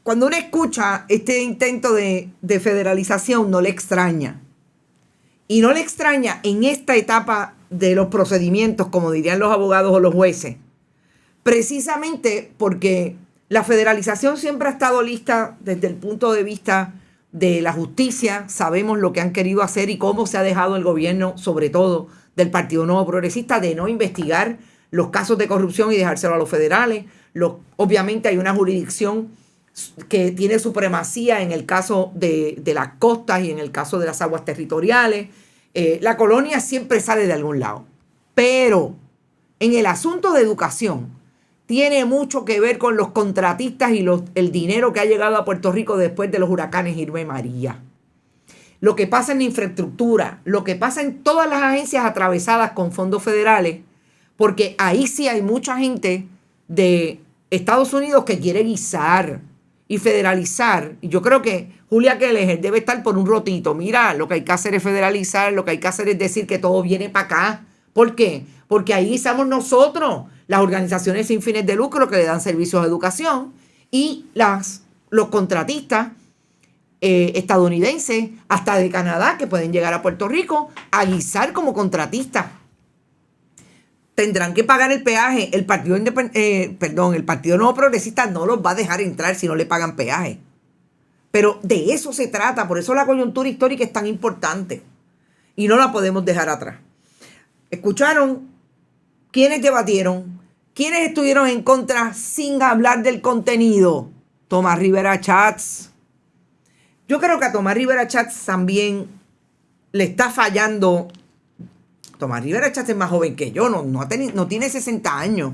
uno escucha este intento de federalización, no le extraña. Y no le extraña en esta etapa de los procedimientos, como dirían los abogados o los jueces, precisamente porque la federalización siempre ha estado lista desde el punto de vista de la justicia. Sabemos lo que han querido hacer y cómo se ha dejado el gobierno, sobre todo del Partido Nuevo Progresista, de no investigar los casos de corrupción y dejárselo a los federales. Obviamente hay una jurisdicción que tiene supremacía en el caso de las costas y en el caso de las aguas territoriales. La colonia siempre sale de algún lado. Pero en el asunto de educación tiene mucho que ver con los contratistas y el dinero que ha llegado a Puerto Rico después de los huracanes Irma y María. Lo que pasa en la infraestructura, lo que pasa en todas las agencias atravesadas con fondos federales, porque ahí sí hay mucha gente de Estados Unidos que quiere guisar y federalizar. Y yo creo que Julia Kelleher debe estar por un rotito. Mira, lo que hay que hacer es federalizar, lo que hay que hacer es decir que todo viene para acá. ¿Por qué? Porque ahí estamos nosotros, las organizaciones sin fines de lucro que le dan servicios de educación, y los contratistas estadounidenses, hasta de Canadá, que pueden llegar a Puerto Rico a guisar como contratistas. Tendrán que pagar el peaje. El Partido Nuevo Progresista no los va a dejar entrar si no le pagan peaje. Pero de eso se trata. Por eso la coyuntura histórica es tan importante. Y no la podemos dejar atrás. ¿Escucharon? ¿Quiénes debatieron? ¿Quiénes estuvieron en contra sin hablar del contenido? Tomás Rivera Schatz. Yo creo que a Tomás Rivera Schatz también le está fallando. Tomás Rivera Schatz es más joven que yo, no tiene 60 años.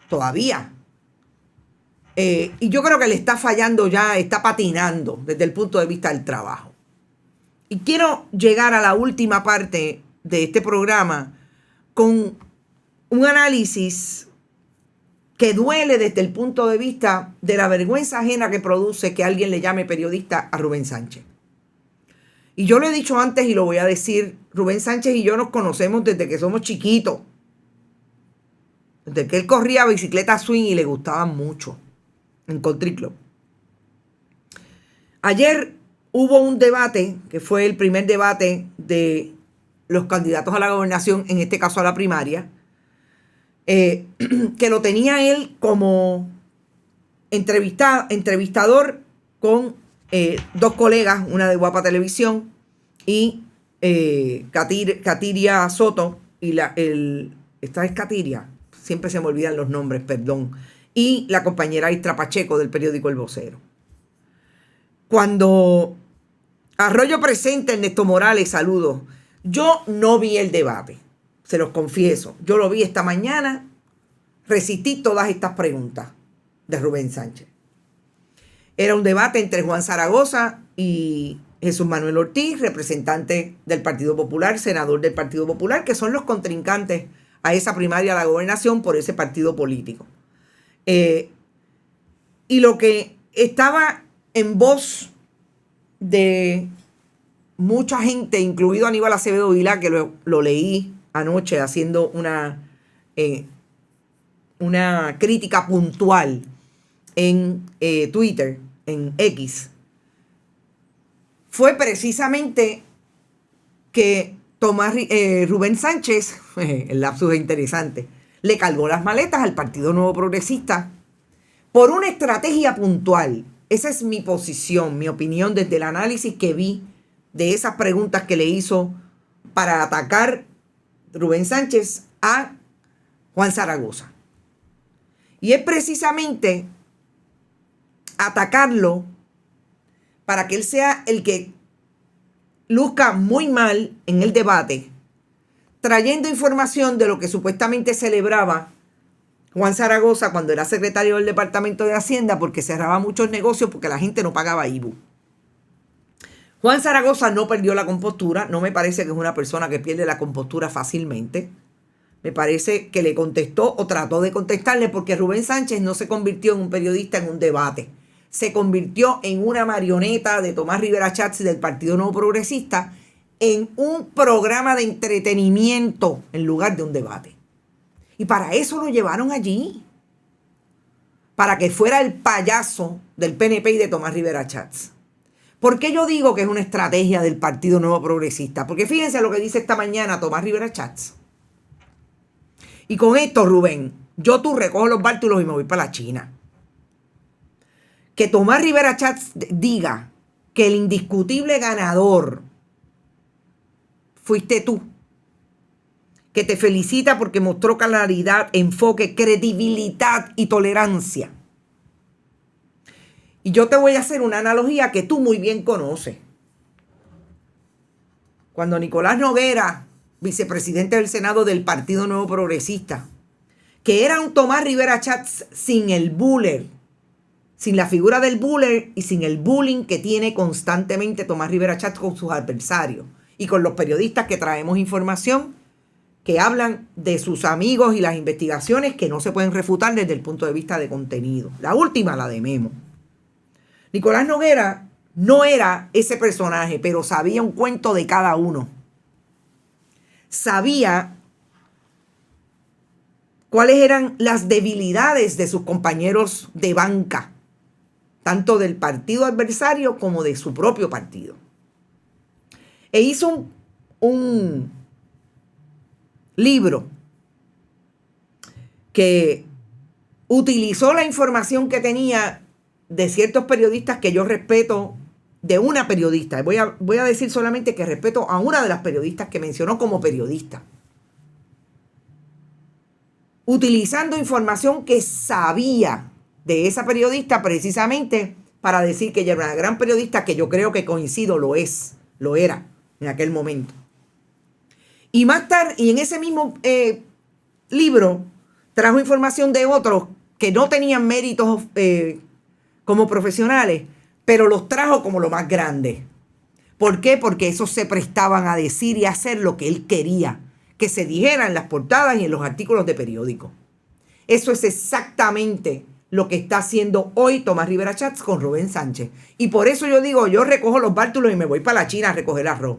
todavía. Y yo creo que le está fallando ya, está patinando desde el punto de vista del trabajo. Y quiero llegar a la última parte de este programa con un análisis que duele desde el punto de vista de la vergüenza ajena que produce que alguien le llame periodista a Rubén Sánchez. Y yo lo he dicho antes y lo voy a decir, Rubén Sánchez y yo nos conocemos desde que somos chiquitos. Desde que él corría bicicleta swing y le gustaban mucho en Country Club. Ayer hubo un debate, que fue el primer debate de los candidatos a la gobernación, en este caso a la primaria, que lo tenía él como entrevistador con dos colegas, una de Guapa Televisión y Katiria Soto, y esta es Katiria, siempre se me olvidan los nombres, perdón, y la compañera Istra Pacheco del periódico El Vocero. Cuando Arroyo presenta Ernesto Morales, saludos, yo no vi el debate, se los confieso, yo lo vi esta mañana, resistí todas estas preguntas de Rubén Sánchez. Era un debate entre Juan Zaragoza y Jesús Manuel Ortiz, representante del Partido Popular, senador del Partido Popular, que son los contrincantes a esa primaria a la gobernación por ese partido político. Y lo que estaba en voz de mucha gente, incluido Aníbal Acevedo Vilá, que lo leí anoche haciendo una crítica puntual en Twitter, en X, fue precisamente que Rubén Sánchez, el lapsus es interesante, le cargó las maletas al Partido Nuevo Progresista por una estrategia puntual. Esa es mi posición, mi opinión desde el análisis que vi de esas preguntas que le hizo para atacar Rubén Sánchez a Juan Zaragoza. Y es precisamente atacarlo para que él sea el que luzca muy mal en el debate, trayendo información de lo que supuestamente celebraba Juan Zaragoza cuando era secretario del Departamento de Hacienda, porque cerraba muchos negocios porque la gente no pagaba IVU. Juan Zaragoza no perdió la compostura, no me parece que es una persona que pierde la compostura fácilmente. Me parece que le contestó o trató de contestarle, porque Rubén Sánchez no se convirtió en un periodista en un debate. Se convirtió en una marioneta de Tomás Rivera Chats del Partido Nuevo Progresista en un programa de entretenimiento en lugar de un debate. Y para eso lo llevaron allí. Para que fuera el payaso del PNP y de Tomás Rivera Chats. ¿Por qué yo digo que es una estrategia del Partido Nuevo Progresista? Porque fíjense lo que dice esta mañana Tomás Rivera Chats. Y con esto, Rubén, tú recojo los bártulos y me voy para la China. Que Tomás Rivera Chats diga que el indiscutible ganador fuiste tú, que te felicita porque mostró claridad, enfoque, credibilidad y tolerancia. Y yo te voy a hacer una analogía que tú muy bien conoces. Cuando Nicolás Noguera, vicepresidente del Senado del Partido Nuevo Progresista, que era un Tomás Rivera Chats sin el buller, sin la figura del buller y sin el bullying que tiene constantemente Tomás Rivera Chats con sus adversarios y con los periodistas que traemos información que hablan de sus amigos y las investigaciones que no se pueden refutar desde el punto de vista de contenido. La última, la de Memo. Nicolás Noguera no era ese personaje, pero sabía un cuento de cada uno. Sabía cuáles eran las debilidades de sus compañeros de banca, tanto del partido adversario como de su propio partido. E hizo un libro que utilizó la información que tenía de ciertos periodistas que yo respeto, de una periodista. Voy a decir solamente que respeto a una de las periodistas que mencionó como periodista. Utilizando información que sabía de esa periodista precisamente para decir que ella era una gran periodista, que yo creo que coincido, lo era en aquel momento. Y más tarde, y en ese mismo libro, trajo información de otros que no tenían méritos como profesionales, pero los trajo como lo más grande. ¿Por qué? Porque esos se prestaban a decir y hacer lo que él quería, que se dijera en las portadas y en los artículos de periódico. Eso es exactamente lo que está haciendo hoy Tomás Rivera Chatz con Rubén Sánchez. Y por eso yo digo, yo recojo los bártulos y me voy para la China a recoger arroz.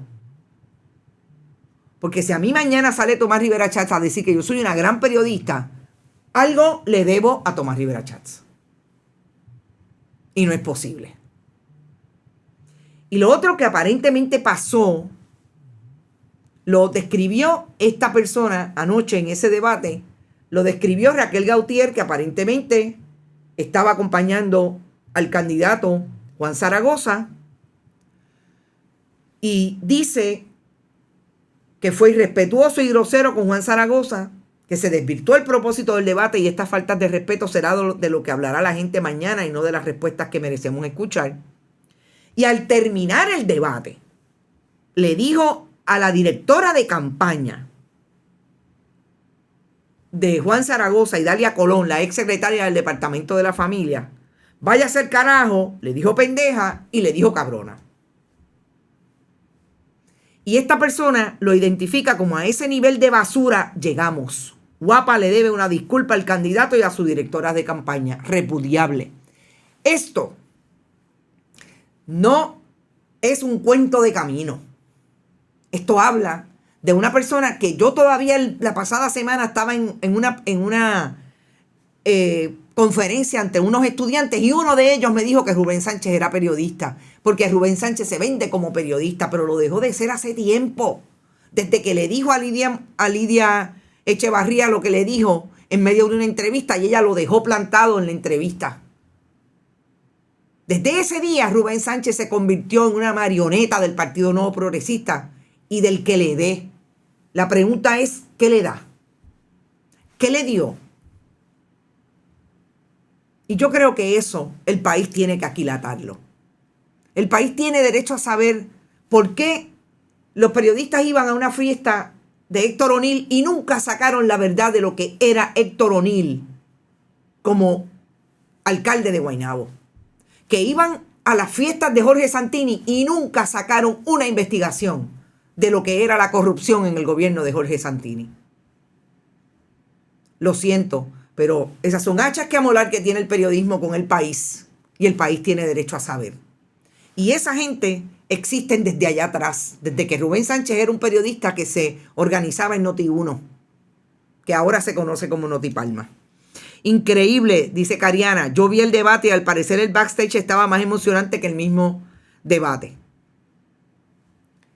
Porque si a mí mañana sale Tomás Rivera Chatz a decir que yo soy una gran periodista, algo le debo a Tomás Rivera Chatz. Y no es posible. Y lo otro que aparentemente pasó, lo describió esta persona anoche en ese debate, lo describió Raquel Gautier, que aparentemente estaba acompañando al candidato Juan Zaragoza, y dice que fue irrespetuoso y grosero con Juan Zaragoza, que se desvirtuó el propósito del debate y estas faltas de respeto será de lo que hablará la gente mañana y no de las respuestas que merecemos escuchar. Y al terminar el debate, le dijo a la directora de campaña de Juan Zaragoza, Idalia Colón, la ex secretaria del Departamento de la Familia, vaya a ser carajo, le dijo pendeja y le dijo cabrona. Y esta persona lo identifica como a ese nivel de basura llegamos. Guapa le debe una disculpa al candidato y a su directora de campaña. Repudiable. Esto no es un cuento de camino. Esto habla de una persona que yo todavía la pasada semana estaba en una conferencia ante unos estudiantes y uno de ellos me dijo que Rubén Sánchez era periodista, porque Rubén Sánchez se vende como periodista, pero lo dejó de ser hace tiempo. Desde que le dijo a Lidia Echevarría lo que le dijo en medio de una entrevista y ella lo dejó plantado en la entrevista. Desde ese día Rubén Sánchez se convirtió en una marioneta del Partido Nuevo Progresista y del que le dé. La pregunta es, ¿qué le da? ¿Qué le dio? Y yo creo que eso el país tiene que aquilatarlo. El país tiene derecho a saber por qué los periodistas iban a una fiesta de Héctor O'Neill y nunca sacaron la verdad de lo que era Héctor O'Neill como alcalde de Guaynabo. Que iban a las fiestas de Jorge Santini y nunca sacaron una investigación de lo que era la corrupción en el gobierno de Jorge Santini. Lo siento, pero esas son hachas que amolar que tiene el periodismo con el país. Y el país tiene derecho a saber. Y esa gente existen desde allá atrás, desde que Rubén Sánchez era un periodista que se organizaba en Noti1, que ahora se conoce como Notipalma. Increíble, dice Cariana. Yo vi el debate y al parecer el backstage estaba más emocionante que el mismo debate.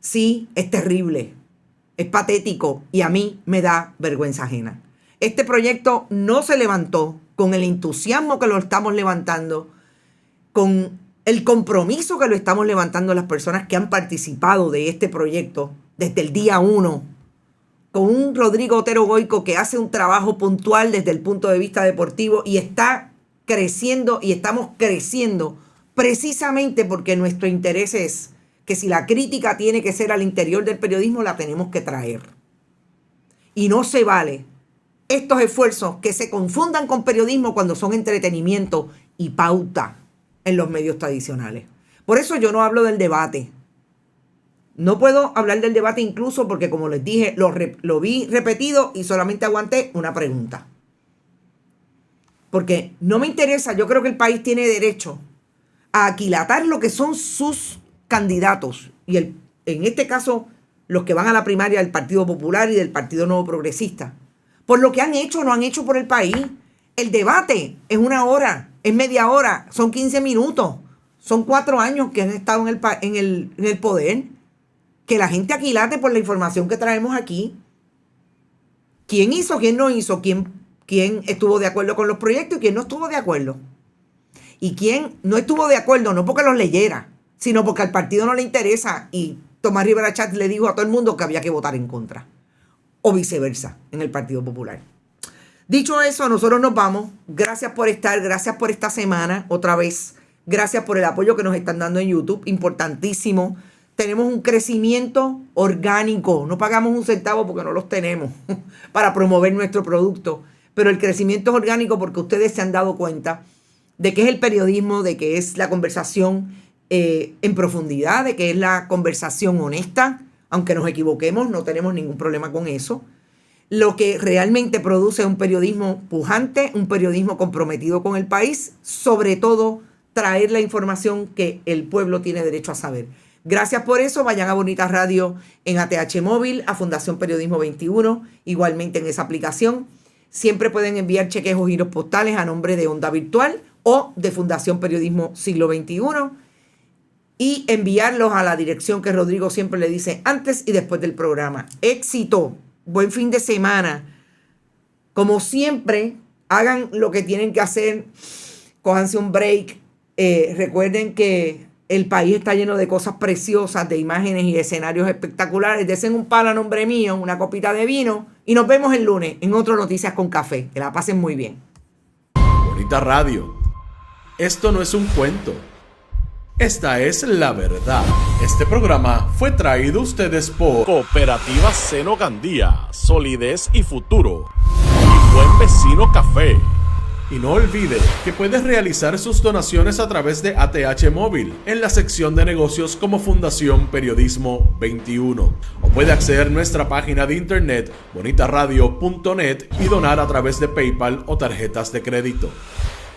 Sí, es terrible, es patético y a mí me da vergüenza ajena. Este proyecto no se levantó con el entusiasmo que lo estamos levantando, con el compromiso que lo estamos levantando las personas que han participado de este proyecto desde el día 1, con un Rodrigo Otero Goico que hace un trabajo puntual desde el punto de vista deportivo y está creciendo y estamos creciendo precisamente porque nuestro interés es que si la crítica tiene que ser al interior del periodismo, la tenemos que traer. Y no se vale estos esfuerzos que se confundan con periodismo cuando son entretenimiento y pauta en los medios tradicionales. Por eso yo no hablo del debate. No puedo hablar del debate incluso porque, como les dije, lo vi repetido y solamente aguanté una pregunta. Porque no me interesa, yo creo que el país tiene derecho a aquilatar lo que son sus candidatos. Y en este caso, los que van a la primaria del Partido Popular y del Partido Nuevo Progresista. Por lo que han hecho o no han hecho por el país. El debate es 1 hora, es media hora, son 15 minutos. Son 4 años que han estado en el poder. Que la gente aquilate por la información que traemos aquí. ¿Quién hizo, quién no hizo? ¿Quién estuvo de acuerdo con los proyectos y quién no estuvo de acuerdo? Y quién no estuvo de acuerdo, no porque los leyera, sino porque al partido no le interesa. Y Tomás Rivera Chatz le dijo a todo el mundo que había que votar en contra. O viceversa, en el Partido Popular. Dicho eso, nosotros nos vamos. Gracias por estar, gracias por esta semana. Otra vez, gracias por el apoyo que nos están dando en YouTube. Importantísimo. Tenemos un crecimiento orgánico. No pagamos un centavo porque no los tenemos para promover nuestro producto. pero el crecimiento es orgánico porque ustedes se han dado cuenta de que es el periodismo, de que es la conversación en profundidad, de que es la conversación honesta, aunque nos equivoquemos, no tenemos ningún problema con eso. Lo que realmente produce es un periodismo pujante, un periodismo comprometido con el país, sobre todo traer la información que el pueblo tiene derecho a saber. Gracias por eso, vayan a Bonita Radio en ATH Móvil, a Fundación Periodismo 21, igualmente en esa aplicación. Siempre pueden enviar cheques o giros postales a nombre de Onda Virtual o de Fundación Periodismo Siglo XXI y enviarlos a la dirección que Rodrigo siempre le dice antes y después del programa. ¡Éxito! Buen fin de semana. Como siempre, hagan lo que tienen que hacer, cójanse un break. Recuerden que el país está lleno de cosas preciosas, de imágenes y escenarios espectaculares. Desen un palo a nombre mío, una copita de vino y nos vemos el lunes en otro Noticias con Café. Que la pasen muy bien. Bonita Radio. Esto no es un cuento. Esta es la verdad. Este programa fue traído a ustedes por Cooperativa Seno Gandía, solidez y futuro. Y Buen Vecino Café. Y no olvide que puedes realizar sus donaciones a través de ATH Móvil en la sección de negocios como Fundación Periodismo 21. O puede acceder a nuestra página de internet bonitaradio.net y donar a través de PayPal o tarjetas de crédito.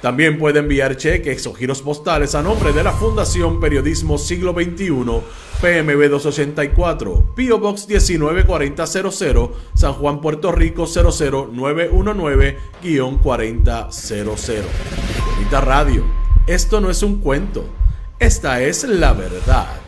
También puede enviar cheques o giros postales a nombre de la Fundación Periodismo Siglo XXI, PMB 284, P.O. Box 194000, San Juan, Puerto Rico 00919-4000. Bonita Radio, esto no es un cuento, esta es la verdad.